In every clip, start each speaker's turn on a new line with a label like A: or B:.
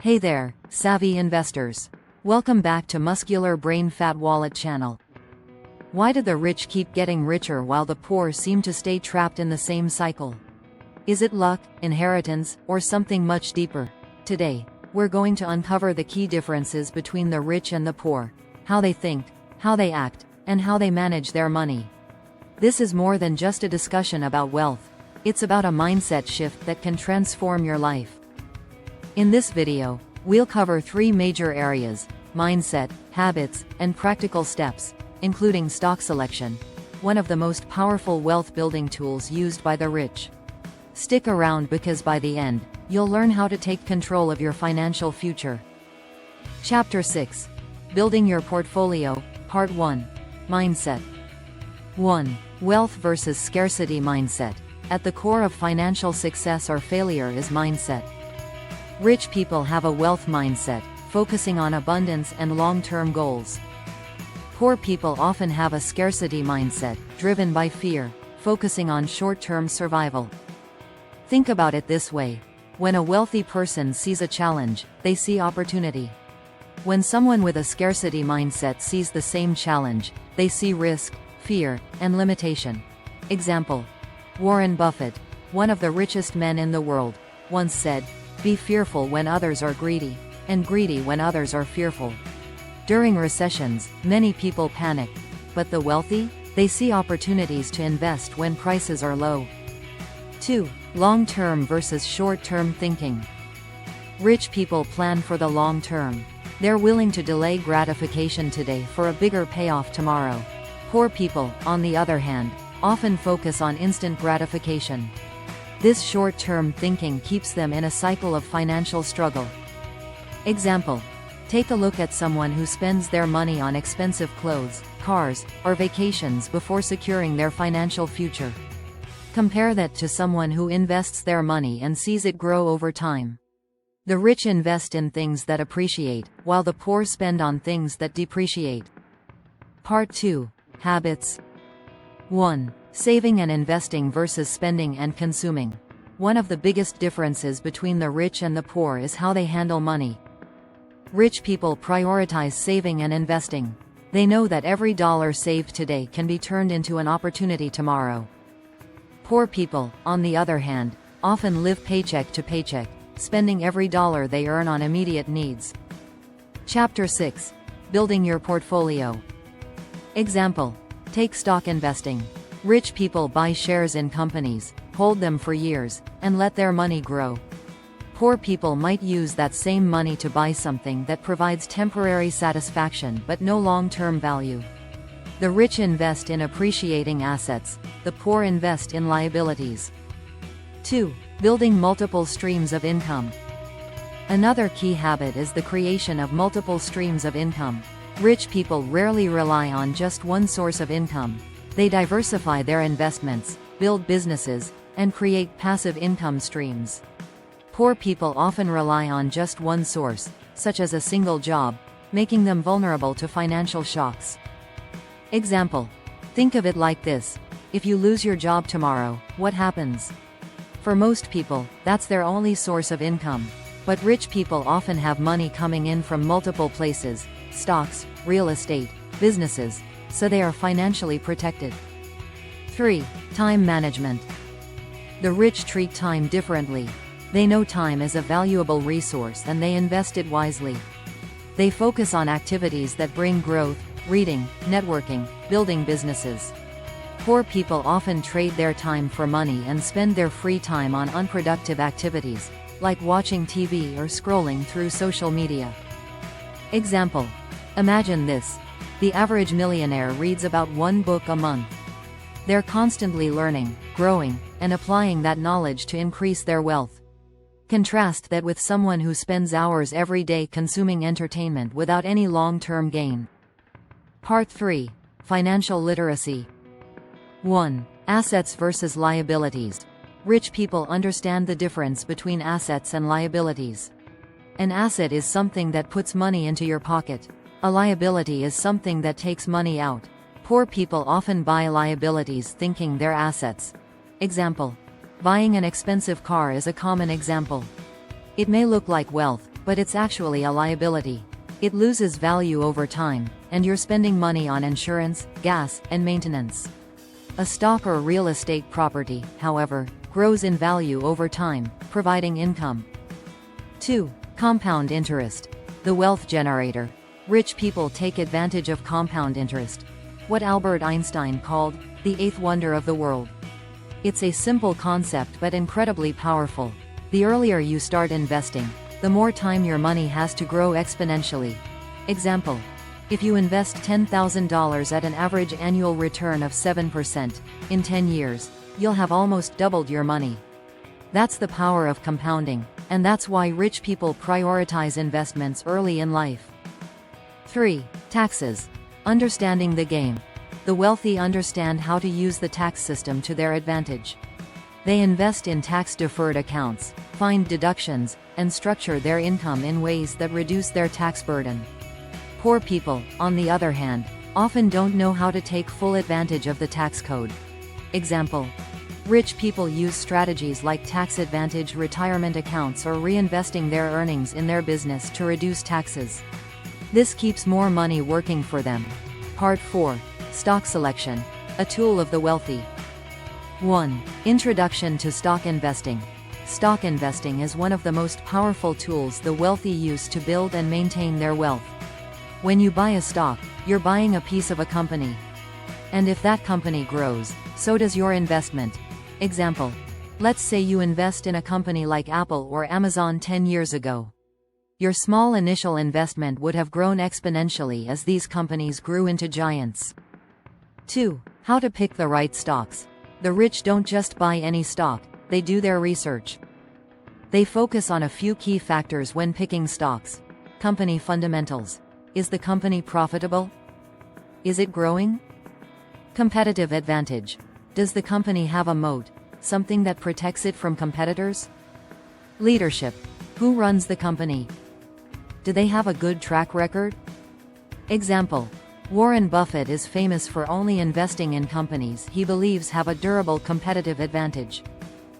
A: Hey there, savvy investors. Welcome back to Muscular Brain Fat Wallet channel. Why do the rich keep getting richer while the poor seem to stay trapped in the same cycle? Is it luck, inheritance, or something much deeper? Today, we're going to uncover the key differences between the rich and the poor, how they think, how they act, and how they manage their money. This is more than just a discussion about wealth. It's about a mindset shift that can transform your life. In this video, we'll cover three major areas: mindset, habits, and practical steps, including stock selection, one of the most powerful wealth-building tools used by the rich. Stick around because by the end, you'll learn how to take control of your financial future. Chapter 6. Building Your Portfolio, Part 1. Mindset. 1. Wealth versus scarcity mindset. At the core of financial success or failure is mindset. Rich people have a wealth mindset, focusing on abundance and long-term goals. Poor people often have a scarcity mindset, driven by fear, focusing on short-term survival. Think about it this way. When a wealthy person sees a challenge, they see opportunity. When someone with a scarcity mindset sees the same challenge, they see risk, fear, and limitation. Example: Warren Buffett, one of the richest men in the world, once said, "Be fearful when others are greedy, and greedy when others are fearful." During recessions, many people panic, but the wealthy, they see opportunities to invest when prices are low. 2. Long-term versus short-term thinking. Rich people plan for the long term. They're willing to delay gratification today for a bigger payoff tomorrow. Poor people, on the other hand, often focus on instant gratification. This short-term thinking keeps them in a cycle of financial struggle. Example: take a look at someone who spends their money on expensive clothes, cars, or vacations before securing their financial future. Compare that to someone who invests their money and sees it grow over time. The rich invest in things that appreciate, while the poor spend on things that depreciate. Part 2. Habits. 1. Saving and investing versus spending and consuming. One of the biggest differences between the rich and the poor is how they handle money. Rich people prioritize saving and investing. They know that every dollar saved today can be turned into an opportunity tomorrow. Poor people, on the other hand, often live paycheck to paycheck, spending every dollar they earn on immediate needs. Chapter 6. Building Your Portfolio. Example: take stock investing. Rich people buy shares in companies, hold them for years, and let their money grow. Poor people might use that same money to buy something that provides temporary satisfaction but no long-term value. The rich invest in appreciating assets, the poor invest in liabilities. 2. Building multiple streams of income. Another key habit is the creation of multiple streams of income. Rich people rarely rely on just one source of income. They diversify their investments, build businesses, and create passive income streams. Poor people often rely on just one source, such as a single job, making them vulnerable to financial shocks. Example: think of it like this. If you lose your job tomorrow, what happens? For most people, that's their only source of income. But rich people often have money coming in from multiple places: stocks, real estate, businesses, so they are financially protected. 3. Time management. The rich treat time differently. They know time is a valuable resource and they invest it wisely. They focus on activities that bring growth: reading, networking, building businesses. Poor people often trade their time for money and spend their free time on unproductive activities, like watching TV or scrolling through social media. Example: imagine this. The average millionaire reads about one book a month. They're constantly learning, growing, and applying that knowledge to increase their wealth. Contrast that with someone who spends hours every day consuming entertainment without any long-term gain. Part 3. Financial literacy. 1. Assets versus liabilities. Rich people understand the difference between assets and liabilities. An asset is something that puts money into your pocket. A liability is something that takes money out. Poor people often buy liabilities thinking they're assets. Example: buying an expensive car is a common example. It may look like wealth, but it's actually a liability. It loses value over time, and you're spending money on insurance, gas, and maintenance. A stock or real estate property, however, grows in value over time, providing income. 2. Compound interest. The wealth generator. Rich people take advantage of compound interest, what Albert Einstein called the eighth wonder of the world. It's a simple concept but incredibly powerful. The earlier you start investing, the more time your money has to grow exponentially. Example: if you invest $10,000 at an average annual return of 7%, in 10 years, you'll have almost doubled your money. That's the power of compounding, and that's why rich people prioritize investments early in life. 3. Taxes. Understanding the game. The wealthy understand how to use the tax system to their advantage. They invest in tax-deferred accounts, find deductions, and structure their income in ways that reduce their tax burden. Poor people, on the other hand, often don't know how to take full advantage of the tax code. Example: rich people use strategies like tax-advantaged retirement accounts or reinvesting their earnings in their business to reduce taxes. This keeps more money working for them. Part 4. Stock selection. A tool of the wealthy. 1. Introduction to stock investing. Stock investing is one of the most powerful tools the wealthy use to build and maintain their wealth. When you buy a stock, you're buying a piece of a company. And if that company grows, so does your investment. Example: let's say you invest in a company like Apple or Amazon 10 years ago. Your small initial investment would have grown exponentially as these companies grew into giants. 2. How to pick the right stocks. The rich don't just buy any stock, they do their research. They focus on a few key factors when picking stocks. Company fundamentals. Is the company profitable? Is it growing? Competitive advantage. Does the company have a moat, something that protects it from competitors? Leadership. Who runs the company? Do they have a good track record? Example: Warren Buffett is famous for only investing in companies he believes have a durable competitive advantage.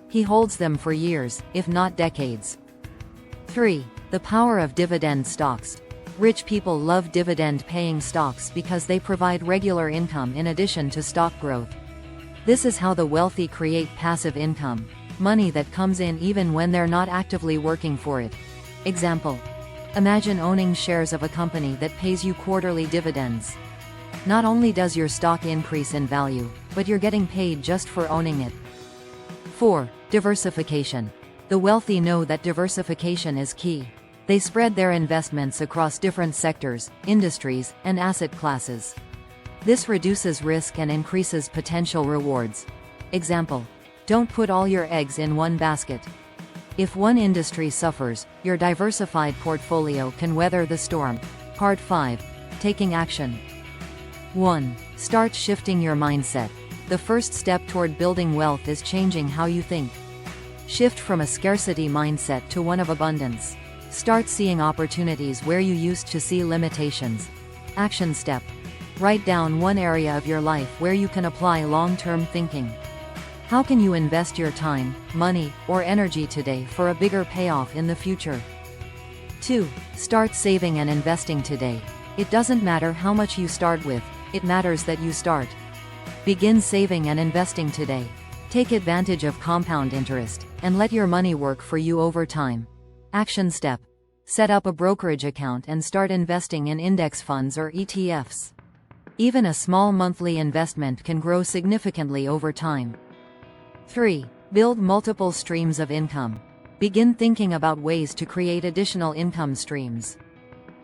A: He holds them for years, if not decades. 3. The power of dividend stocks. Rich people love dividend-paying stocks because they provide regular income in addition to stock growth. This is how the wealthy create passive income, money that comes in even when they're not actively working for it. Example: imagine owning shares of a company that pays you quarterly dividends. Not only does your stock increase in value, but you're getting paid just for owning it. 4. Diversification. The wealthy know that diversification is key. They spread their investments across different sectors, industries, and asset classes. This reduces risk and increases potential rewards. Example: don't put all your eggs in one basket. If one industry suffers, your diversified portfolio can weather the storm. Part 5. Taking action. 1. Start shifting your mindset. The first step toward building wealth is changing how you think. Shift from a scarcity mindset to one of abundance. Start seeing opportunities where you used to see limitations. Action step. Write down one area of your life where you can apply long-term thinking. How can you invest your time, money, or energy today for a bigger payoff in the future? 2. Start saving and investing today. It doesn't matter how much you start with, it matters that you start. Begin saving and investing today. Take advantage of compound interest, and let your money work for you over time. Action step. Set up a brokerage account and start investing in index funds or ETFs. Even a small monthly investment can grow significantly over time. 3. Build multiple streams of income. Begin thinking about ways to create additional income streams.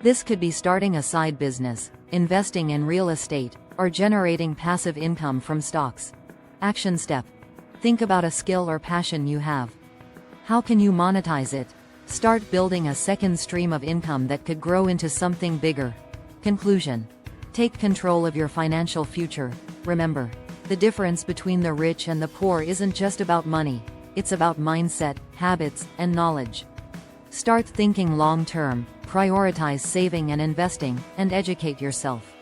A: This could be starting a side business, investing in real estate, or generating passive income from stocks. Action step. Think about a skill or passion you have. How can you monetize it? Start building a second stream of income that could grow into something bigger. Conclusion. Take control of your financial future. Remember, the difference between the rich and the poor isn't just about money, it's about mindset, habits, and knowledge. Start thinking long-term, prioritize saving and investing, and educate yourself.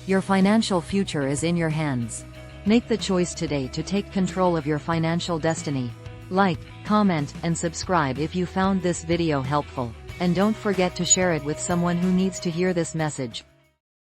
A: Your financial future is in your hands. Make the choice today to take control of your financial destiny. Like, comment, and subscribe if you found this video helpful. and don't forget to share it with someone who needs to hear this message.